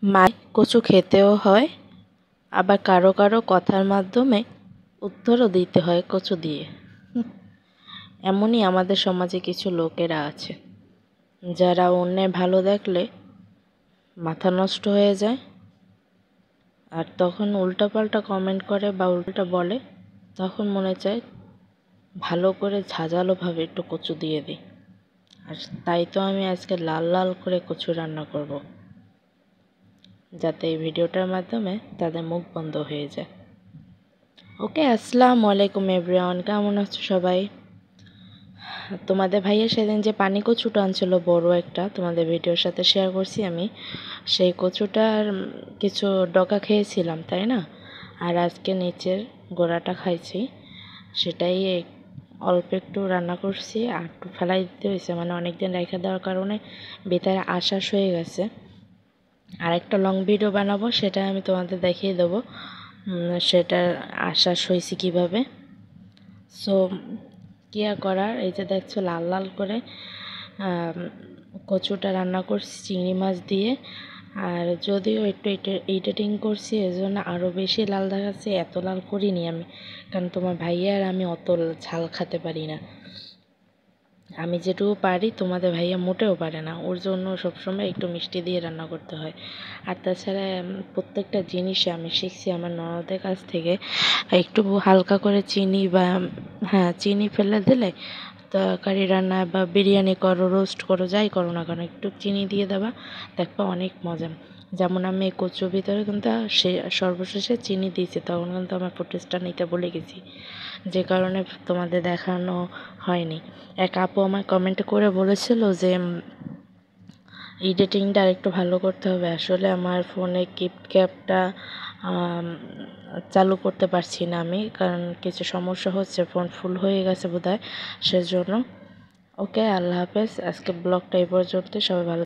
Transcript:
মাছ কচু খেতেও হয়, আবার কারো কারো কথার মাধ্যমে উত্তরও দিতে হয় কচু দিয়ে। এমনই আমাদের সমাজে কিছু লোকেরা আছে যারা অন্যের ভালো দেখলে মাথা নষ্ট হয়ে যায়, আর তখন উল্টাপাল্টা কমেন্ট করে বা উল্টা বলে। তখন মনে চায় ভালো করে ঝাঁঝালোভাবে একটু কচু দিয়ে দিই। আর তাই তো আমি আজকে লাল লাল করে কচু রান্না করব, যাতে এই ভিডিওটার মাধ্যমে তাদের মুখ বন্ধ হয়ে যায়। ওকে, আসসালামু আলাইকুম এভরিওয়ান, কেমন আছো সবাই? তোমাদের ভাইয়া সেদিন যে পানি কচুটা আনছিল বড় একটা, তোমাদের ভিডিওর সাথে শেয়ার করছি আমি। সেই কচুটার কিছু ডগা খেয়েছিলাম, তাই না? আর আজকে নিচের গোড়াটা খাইছি। সেটাই অল্প একটু রান্না করছি, আর একটু ফেলাই দিতে হয়েছে, মানে অনেকদিন রেখে দেওয়ার কারণে ভিতরে আশ্বাস হয়ে গেছে। আর একটা লং ভিডিও বানাবো, সেটা আমি তোমাদের দেখিয়ে দেবো সেটার আশ্বাস হয়েছে কীভাবে। সো কী আর করার, এই যে দেখছো লাল লাল করে কচুটা রান্না করছি চিংড়ি মাছ দিয়ে। আর যদিও একটু এডিটিং করছি, এজন্য আরও বেশি লাল দেখাচ্ছে। এত লাল করিনি আমি, কারণ তোমার ভাইয়া আর আমি অত ঝাল খেতে পারি না। আমি যেটুকু পারি তোমাদের ভাইয়া মোটেও পারে না, ওর জন্য সবসময় একটু মিষ্টি দিয়ে রান্না করতে হয়। আর তাছাড়া প্রত্যেকটা জিনিসে আমি শিখছি আমার ননদের কাছ থেকে, একটু হালকা করে চিনি বা চিনি ফেলে দিলে তরকারি রান্না বা বিরিয়ানি করো, রোস্ট করো, যাই করো না কেন, একটু চিনি দিয়ে দেবা, দেখবা অনেক মজা। যেমন আমি এই কচুর ভিতরে কিন্তু সর্বশেষে চিনি দিয়েছি, তখন কিন্তু আমার ফুটেজটা নিতে ভুলে গেছি, যে কারণে তোমাদের দেখানো হয়নি। এক আপু আমার কমেন্ট করে বলেছিল যে এডিটিংটা আরেকটু ভালো করতে হবে। আসলে আমার ফোনে ক্যাপটা চালু করতে পারছি না আমি, কারণ কিছু সমস্যা হচ্ছে, ফোন ফুল হয়ে গেছে বোধহয়, সেজন্য। ওকে, আল্লাহ হাফেজ। আজকে ব্লগটা এই পর্যন্ত, সবাই ভালো।